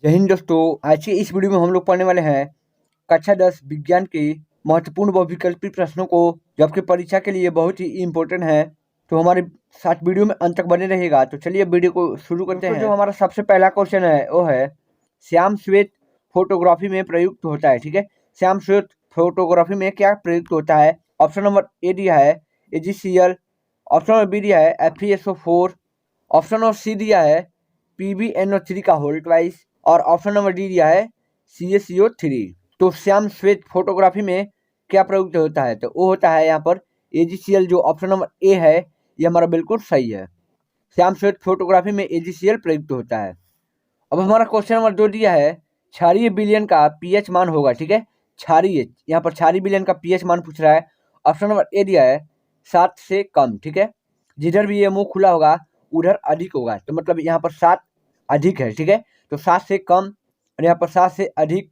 जय हिंद दोस्तों। आज की इस वीडियो में हम लोग पढ़ने वाले हैं कक्षा 10 विज्ञान के महत्वपूर्ण बहुविकल्पी प्रश्नों को, जो आपकी परीक्षा के लिए बहुत ही इम्पोर्टेंट है। तो हमारे साथ वीडियो में अंत तक बने रहेगा। तो चलिए वीडियो को शुरू करते हैं। जो हमारा सबसे पहला क्वेश्चन है वो है श्याम श्वेत फोटोग्राफी में प्रयुक्त होता है। ठीक है, श्याम श्वेत फोटोग्राफी में क्या प्रयुक्त होता है? ऑप्शन नंबर ए दिया है AgCl, ऑप्शन नंबर बी दिया है FeSO4, ऑप्शन नंबर सी दिया है PbNO3 का होल ट्वाइस, और ऑप्शन नंबर डी दिया है CaCO3। तो श्याम श्वेत फोटोग्राफी में क्या प्रयुक्त होता है? तो वो होता है यहाँ पर AgCl। जो ऑप्शन नंबर ए है ये हमारा बिल्कुल सही है। श्याम श्वेत फोटोग्राफी में AgCl प्रयुक्त होता है। अब हमारा क्वेश्चन नंबर 2 दिया है क्षारीय विलयन का pH मान होगा। ठीक है, क्षारीय, यहाँ पर क्षारीय विलयन का pH मान पूछ रहा है। ऑप्शन नंबर ए दिया है 7 से कम। ठीक है, जिधर भी ये मुंह खुला होगा उधर अधिक होगा, तो मतलब यहाँ पर 7 अधिक है। ठीक है, तो 7 से कम और यहाँ पर 7 से अधिक,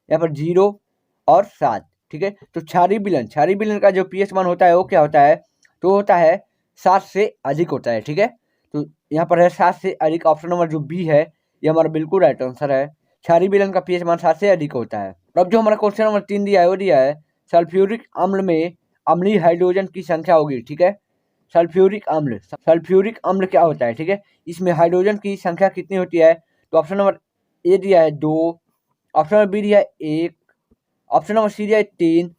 यहाँ पर 0 और 7। ठीक है, तो क्षारीय विलयन का जो pH मान होता है वो क्या होता है? तो होता है 7 से अधिक होता है। ठीक है, तो यहाँ पर है 7 से अधिक। ऑप्शन नंबर जो बी है ये हमारा बिल्कुल राइट आंसर है। क्षारीय विलयन का pH मान 7 से अधिक होता है। अब जो हमारा क्वेश्चन नंबर 3 दिया है वो दिया है सल्फ्यूरिक अम्ल में अम्लीय हाइड्रोजन की संख्या होगी। ठीक है, सल्फ्यूरिक अम्ल क्या होता है? ठीक है, इसमें हाइड्रोजन की संख्या कितनी होती है? तो ऑप्शन नंबर ए दिया है 2, ऑप्शन नंबर बी दिया है 1, ऑप्शन नंबर सी दिया है 3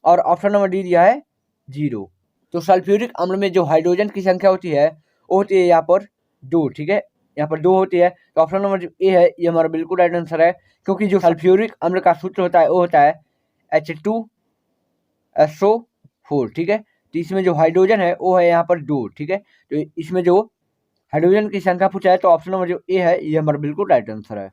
और ऑप्शन नंबर डी दिया है 0। तो सल्फ्यूरिक अम्ल में जो हाइड्रोजन की संख्या होती है वो होती है यहाँ पर 2। ठीक है, यहाँ पर 2 होती है। तो ऑप्शन नंबर जो ए है ये हमारा बिल्कुल राइट आंसर है, क्योंकि जो सल्फ्यूरिक अम्ल का सूत्र होता है वो होता है H2SO4। ठीक है, तो इसमें जो हाइड्रोजन है वो है यहाँ पर 2। ठीक है, तो इसमें जो हाइड्रोजन की संख्या पूछा है तो ऑप्शन नंबर जो ए है ये हमारा बिल्कुल राइट आंसर है।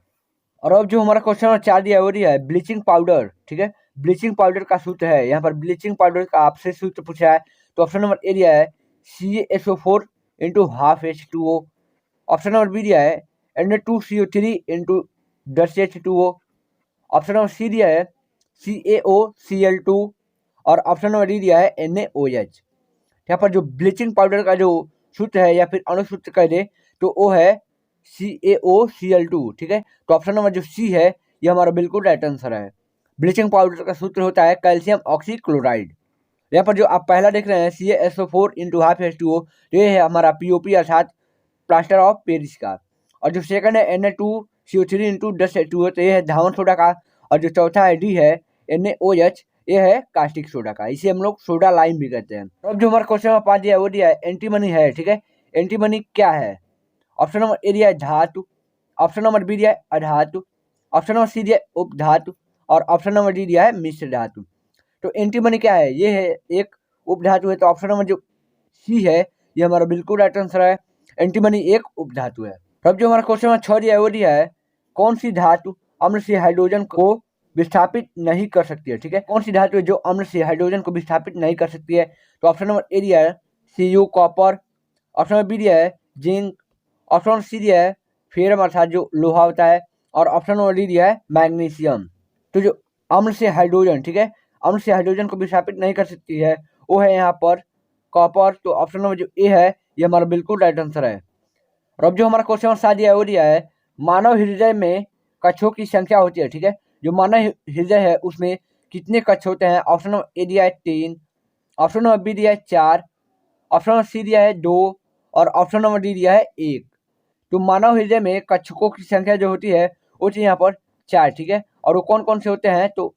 और अब जो हमारा क्वेश्चन नंबर 4 दिया है वो दिया है ब्लीचिंग पाउडर। ठीक है, ब्लीचिंग पाउडर का सूत्र है, यहाँ पर ब्लीचिंग पाउडर का आपसे सूत्र पूछा है। तो ऑप्शन नंबर ए दिया है CaSO4 into half H2O, option number B दिया है Na2CO3 into 10H2O, option number C दिया है CaOCl2 और ऑप्शन नंबर डी दिया है NaOH। यहाँ पर जो ब्लीचिंग पाउडर का जो सूत्र है या फिर अनुसूत्र कह दे तो वो है CaOCl2। ठीक है, तो ऑप्शन नंबर जो सी है ये हमारा बिल्कुल राइट आंसर है। ब्लीचिंग पाउडर का सूत्र होता है कैल्शियम ऑक्सीक्लोराइड। यहाँ पर जो आप पहला देख रहे हैं CaSO4 इंटू हाफ H2O, ये है हमारा POP अर्थात प्लास्टर ऑफ पेरिस का। और जो सेकंड है Na2CO3 इंटू 10H2O, तो ये है धावन सोडा का। और जो चौथा है डी है NaOH, ये है कास्टिक सोडा का। इसे हम लोग सोडा लाइम भी कहते हैं। अब जो हमारा क्वेश्चन नंबर 5 दिया है वो दिया है एंटीमनी है। ठीक है, एंटीमनी क्या है? ऑप्शन नंबर ए दिया है धातु, ऑप्शन नंबर बी दिया है अधातु, ऑप्शन नंबर सी दिया है उपधातु और ऑप्शन नंबर डी दिया है मिश्र धातु। तो एंटीमनी क्या है? ये है एक उपधातु है। तो ऑप्शन नंबर जो सी है ये हमारा बिल्कुल राइट आंसर है। एंटीमनी एक उपधातु है। अब जो हमारा क्वेश्चन नंबर 6 दिया है वो दिया है कौन सी धातु अम्ल से हाइड्रोजन को विस्थापित नहीं कर सकती है? ठीक है, कौन सी धातु है जो अम्ल से हाइड्रोजन को विस्थापित नहीं कर सकती है? तो ऑप्शन नंबर ए दिया है Cu copper, option number B दिया है जिंक, ऑप्शन नंबर सी दिया है फेरम अर्थात जो लोहा होता है और ऑप्शन नंबर डी दिया है मैग्नीशियम। तो जो अम्ल से हाइड्रोजन, ठीक है, अम्ल से हाइड्रोजन को विस्थापित नहीं कर सकती है वो है यहाँ पर कॉपर। तो ऑप्शन नंबर जो ए है ये हमारा बिल्कुल राइट आंसर है। और अब जो हमारा क्वेश्चन नंबर 7 दिया है वो दिया है मानव हृदय में कक्षों की संख्या होती है। ठीक है, जो मानव हृदय है उसमें कितने कक्ष होते हैं? ऑप्शन नंबर ए दिया है 3, ऑप्शन नंबर बी दिया है 4, ऑप्शन नंबर सी दिया है 2 और ऑप्शन नंबर डी दिया है 1। तो मानव हृदय में कक्षकों की संख्या जो होती है वो होती है यहाँ पर 4। ठीक है, और वो कौन कौन से होते हैं? तो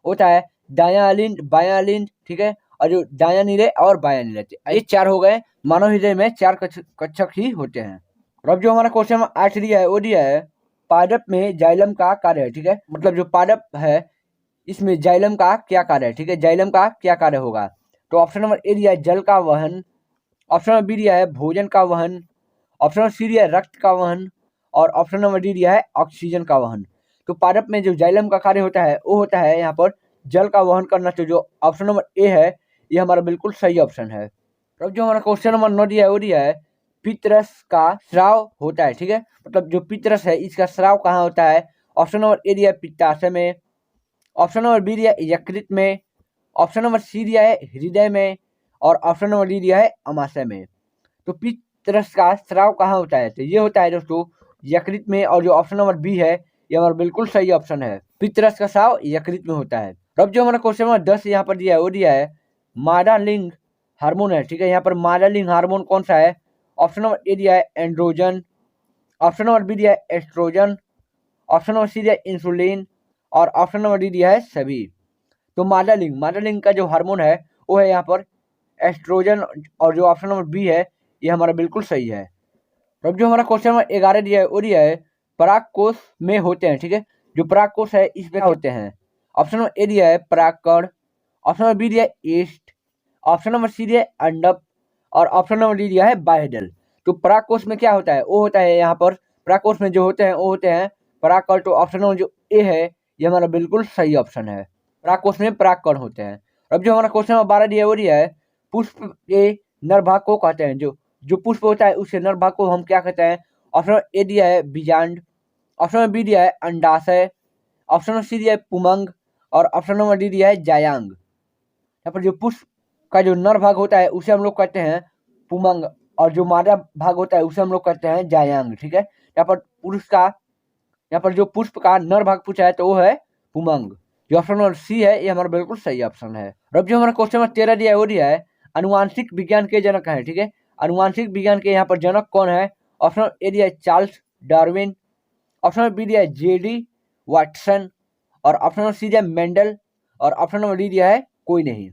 होता है दायां अलिंद, बायां अलिंद, ठीक है, और जो दायां नीले और बायां नीले, ये 4 हो गए। मानव हृदय में 4 कक्षक ही होते हैं। और अब जो हमारा क्वेश्चन 8 दिया है वो दिया है पादप में जाइलम का कार्य है। ठीक है, मतलब जो पादप है इसमें जाइलम का क्या कार्य है? ठीक है, जाइलम का क्या कार्य होगा? तो ऑप्शन नंबर ए दिया है जल का वहन, ऑप्शन नंबर बी दिया है भोजन का वहन, ऑप्शन नंबर सी दिया है रक्त का वहन और ऑप्शन नंबर डी दिया है ऑक्सीजन का वहन। तो पादप में जो जाइलम का कार्य होता है वो होता है यहाँ पर जल का वहन करना। तो जो ऑप्शन नंबर ए है ये हमारा बिल्कुल सही ऑप्शन है। अब जो हमारा क्वेश्चन नंबर 9 दिया है वो दिया है पितरस का स्राव होता है। ठीक है, मतलब जो पितरस है इसका स्राव कहाँ होता है? ऑप्शन नंबर ए दिया है पित्ताशय में, ऑप्शन नंबर बी दिया है यकृत में, ऑप्शन नंबर सी दिया है हृदय में और ऑप्शन नंबर डी दिया है अमाशय में। तो पित्तरस का स्राव कहाँ होता है? तो ये होता है दोस्तों यकृत में। और जो ऑप्शन नंबर बी है ये हमारा बिल्कुल सही ऑप्शन है। पितरस का स्राव यकृत में होता है। अब जो हमारा क्वेश्चन नंबर 10 यहाँ पर दिया है वो दिया है मादा लिंग हार्मोन है, ठीक है। यहाँ पर मादा लिंग हार्मोन कौन सा है? ऑप्शन नंबर ए दिया है एंड्रोजन, ऑप्शन नंबर बी दिया है एस्ट्रोजन, ऑप्शन नंबर सी दिया है इंसुलिन और ऑप्शन नंबर डी दिया है सभी। तो मादा लिंग का जो हार्मोन है वो है यहाँ पर एस्ट्रोजन और जो ऑप्शन नंबर बी है ये हमारा बिल्कुल सही है। अब जो हमारा क्वेश्चन नंबर 11 दिया है वो दिया है परागकोश में होते हैं, ठीक है। जो परागकोश है इसमें क्या होते हैं? ऑप्शन नंबर ए दिया है परागकण, ऑप्शन नंबर बी दिया है ईस्ट, ऑप्शन नंबर सी दिया है अंडक और ऑप्शन नंबर डी दिया है बायडल। तो परागकोश में क्या होता है? वो होता है यहाँ पर परागकोश में जो होते हैं वो होते हैं परागकण। तो ऑप्शन नंबर जो ए है ये हमारा बिल्कुल सही ऑप्शन है। परागकोश में परागकण होते हैं। अब जो हमारा क्वेश्चन नंबर 12 दिया है वो दिया है पुष्प के नर भाग को कहते हैं। जो पुष्प होता है उसके नर भाग को हम क्या कहते हैं? ऑप्शन नंबर ए दिया है बीजांड, ऑप्शन नंबर बी दिया है अंडाशय, ऑप्शन नंबर सी दिया है पुमंग और ऑप्शन नंबर डी दिया है जायांग। यहाँ पर जो पुष्प का जो नर भाग होता है उसे हम लोग कहते हैं पुमंग और जो मादा भाग होता है उसे हम लोग कहते हैं जायांग, ठीक है। यहाँ पर जो पुष्प का नर भाग पूछा है तो वो है पुमंग। जो ऑप्शन नंबर सी है ये हमारा बिल्कुल सही ऑप्शन है। अब जो हमारा क्वेश्चन नंबर 13 दिया है वो दिया है अनुवांशिक विज्ञान के जनक है, ठीक है। अनुवांशिक विज्ञान के यहाँ पर जनक कौन है? ऑप्शन नंबर ए दिया है Charles Darwin, option number B दिया है जेडी वाटसन और ऑप्शन नंबर सी दिया है मेंडल और ऑप्शन नंबर डी दिया है कोई नहीं।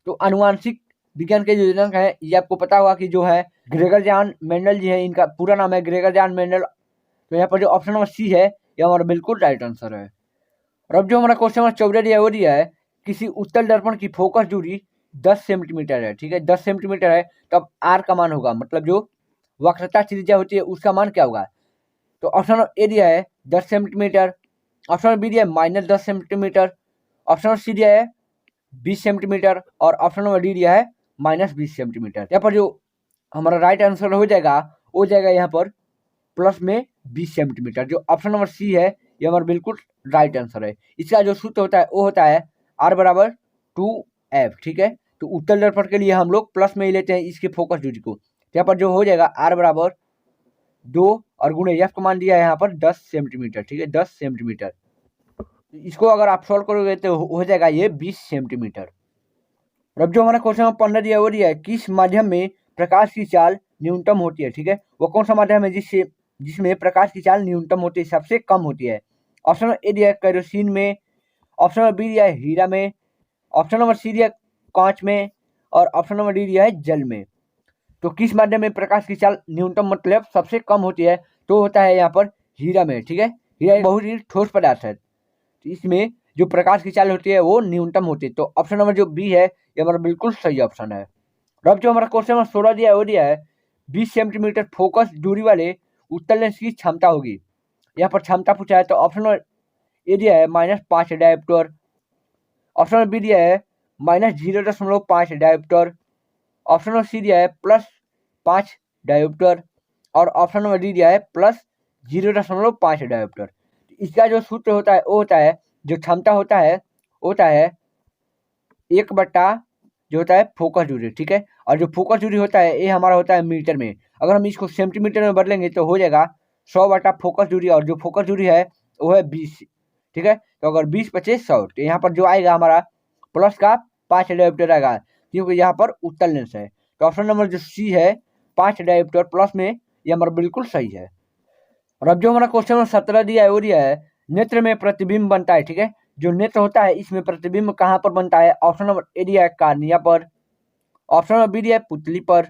तो अनुवांशिक विज्ञान के जो जनक है ये आपको पता होगा कि जो है ग्रेगर जॉन मेंडल जी है, इनका पूरा नाम है ग्रेगर जॉन मेंडल। तो यहाँ पर जो ऑप्शन नंबर सी है ये हमारा बिल्कुल राइट आंसर है। और अब जो हमारा क्वेश्चन नंबर 14 दिया है वो दिया है किसी उत्तल दर्पण की फोकस दूरी 10 सेंटीमीटर है, ठीक है। 10 सेंटीमीटर है तो अब आर का मान होगा, मतलब जो वक्रता त्रिज्या होती है उसका मान क्या होगा? तो ऑप्शन नंबर ए दिया है 10 सेंटीमीटर, ऑप्शन नंबर बी दिया है -10 सेंटीमीटर, ऑप्शन नंबर सी दिया है 20 सेंटीमीटर और ऑप्शन नंबर डी दिया है -20 सेंटीमीटर। यहाँ पर जो हमारा राइट आंसर हो जाएगा वो जाएगा यहाँ पर प्लस में 20 सेंटीमीटर। जो ऑप्शन नंबर सी है ये हमारा बिल्कुल राइट आंसर है। इसका जो सूत्र होता है वो होता है R बराबर 2F, ठीक है। तो उत्तल दर्पण के लिए हम लोग प्लस में ही लेते हैं इसके फोकस दूरी को। यहाँ पर जो हो जाएगा R बराबर 2 और गुणे एफ का मान दिया है यहाँ पर 10 सेंटीमीटर, ठीक है, 10 सेंटीमीटर। इसको अगर आप सॉल्व करोगे तो हो जाएगा ये 20 सेंटीमीटर। अब जो हमारा क्वेश्चन 15 दिया है वो दिया है किस माध्यम में प्रकाश की चाल न्यूनतम होती है, ठीक है। वो कौन सा माध्यम है जिसमें प्रकाश की चाल न्यूनतम होती है, सबसे कम होती है? ऑप्शन नंबर ए दिया है केरोसिन में, ऑप्शन नंबर बी दिया है हीरा में, ऑप्शन नंबर सी दिया है कांच में और ऑप्शन नंबर डी दिया है जल में। तो किस माध्यम में प्रकाश की चाल न्यूनतम मतलब सबसे कम होती है? तो होता है यहाँ पर हीरा में, ठीक है। हीरा बहुत ही ठोस पदार्थ है, तो इसमें जो प्रकाश की चाल होती है वो न्यूनतम होती है। तो ऑप्शन नंबर जो बी है ये हमारा बिल्कुल सही ऑप्शन है। अब जो हमारा क्वेश्चन नंबर 16 दिया है वो दिया है 20 सेंटीमीटर फोकस दूरी वाले उत्तल लेंस की क्षमता होगी। यहाँ पर क्षमता पूछा है तो ऑप्शन नंबर ए दिया है -5 डायोप्टर, ऑप्शन नंबर बी दिया है -0.5 डायोप्टर, ऑप्शन नंबर सी दिया है +5 डायोप्टर और ऑप्शन नंबर डी दिया है +0.5 डायोप्टर। इसका जो सूत्र होता है वो होता है जो क्षमता होता है एक बट्टा जो होता है फोकस दूरी, ठीक है। और जो फोकस दूरी होता है ये हमारा होता है मीटर में। अगर हम इसको सेंटीमीटर में बदलेंगे तो हो जाएगा 100 बटा फोकस दूरी और जो फोकस दूरी है वो है 20, ठीक है। तो अगर 20 × 100 तो यहाँ पर जो आएगा हमारा प्लस का 5 डायोप्टर आएगा क्योंकि यहाँ पर उत्तल लेंस है। तो ऑप्शन नंबर जो सी है 5 डायोप्टर प्लस में ये हमारा बिल्कुल सही है। और अब जो हमारा क्वेश्चन नंबर 17 दिया है वो दिया है नेत्र में प्रतिबिंब बनता है, ठीक है। जो नेत्र होता है इसमें प्रतिबिंब कहाँ पर बनता है? ऑप्शन नंबर ए दिया है कार्निया पर, ऑप्शन नंबर बी दिया है पुतली पर,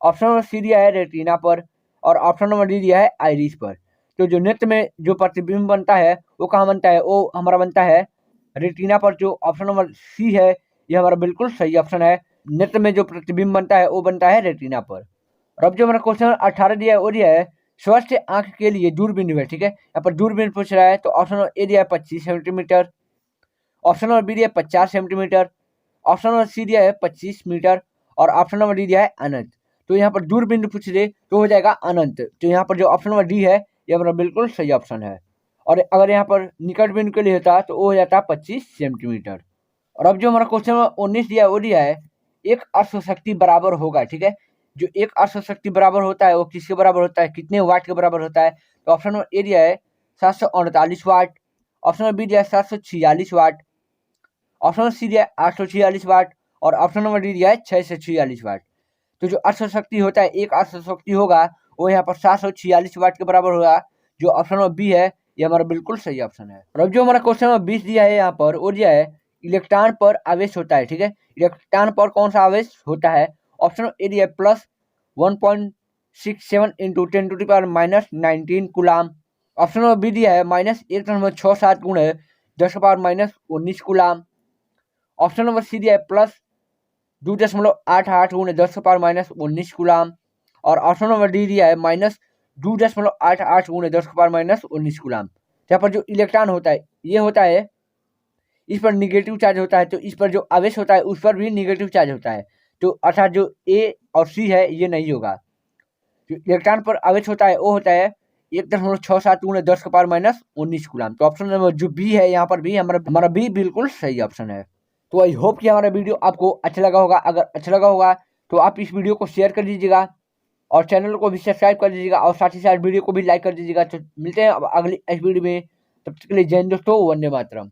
ऑप्शन नंबर सी दिया है रेटिना पर और ऑप्शन नंबर डी दिया है आइरिस पर। तो जो नेत्र में जो प्रतिबिंब बनता है वो कहाँ बनता है? वो हमारा बनता है रेटिना पर। जो ऑप्शन नंबर सी है ये हमारा बिल्कुल सही ऑप्शन है। नेत्र में जो प्रतिबिंब बनता है वो बनता है रेटिना पर। और अब जो हमारा क्वेश्चन 18 दिया है वो दिया है स्वस्थ आंख के लिए दूरबीन है, ठीक है। यहाँ पर दूरबीन पूछ रहा है तो ऑप्शन नंबर ए दिया है 25 सेंटीमीटर, ऑप्शन नंबर बी दिया है 50 सेंटीमीटर, ऑप्शन नंबर सी दिया है 25 मीटर और ऑप्शन नंबर डी दिया है अनंत। तो यहाँ पर दूरबीन पूछ रहे तो हो जाएगा अनंत। तो यहाँ पर जो ऑप्शन नंबर डी है ये हमारा बिल्कुल सही ऑप्शन है। और अगर यहाँ पर निकट बिंदु के लिए होता तो वो हो जाता 25 सेंटीमीटर। और अब जो हमारा क्वेश्चन नंबर 19 दिया है वो दिया है एक अश्वशक्ति बराबर होगा, ठीक है। जो एक अश्वशक्ति बराबर होता है वो किसके बराबर होता है? कितने वाट के बराबर होता है? तो ऑप्शन नंबर ए दिया है 748 वाट। ऑप्शन नंबर बी दिया है 746 वाट। ऑप्शन नंबर सी दिया है 846 वाट और ऑप्शन नंबर डी दिया है 646 वाट। तो जो अश्व शक्ति होता है, एक अश्व शक्ति होगा वो यहाँ पर 746 वाट के बराबर होगा। जो ऑप्शन नंबर बी है ये हमारा बिल्कुल सही ऑप्शन है। और अब जो हमारा क्वेश्चन नंबर 20 दिया है यहाँ पर, वो दिया है इलेक्ट्रॉन पर आवेश होता है, ठीक है। इलेक्ट्रॉन पर कौन सा आवेश होता है? ऑप्शन ए दिया है plus 1.67 into 10⁻⁻19 coulomb. Option number B दिया है -1.67 गुणे 10⁻⁻19 कूलाम। ऑप्शन नंबर सी दिया है प्लस 2.88 गुणे 10⁻⁻19 कूलाम। और ऑप्शन नंबर डी दिया है -2.88 गुणे 10⁻⁻19 कूलाम। यहाँ पर जो इलेक्ट्रॉन होता है ये होता है, इस पर निगेटिव चार्ज होता है, तो इस पर जो आवेश होता है उस पर भी निगेटिव चार्ज होता है। तो अर्थात जो ए और सी है ये नहीं होगा। जो इलेक्ट्रॉन पर आवेश होता है वो होता है 1.67 गुणे 10⁻⁻19 कूलाम। तो ऑप्शन नंबर जो बी है यहाँ पर भी हमारा बी बिल्कुल सही ऑप्शन है। तो आई होप कि हमारा वीडियो आपको अच्छा लगा होगा। अगर अच्छा लगा होगा तो आप इस वीडियो को शेयर कर दीजिएगा और चैनल को भी सब्सक्राइब कर दीजिएगा और साथ ही साथ वीडियो को भी लाइक कर दीजिएगा। तो मिलते हैं अब अगली इस वीडियो में, तब तक के लिए जय हिंद दोस्तों, वंदे मातरम।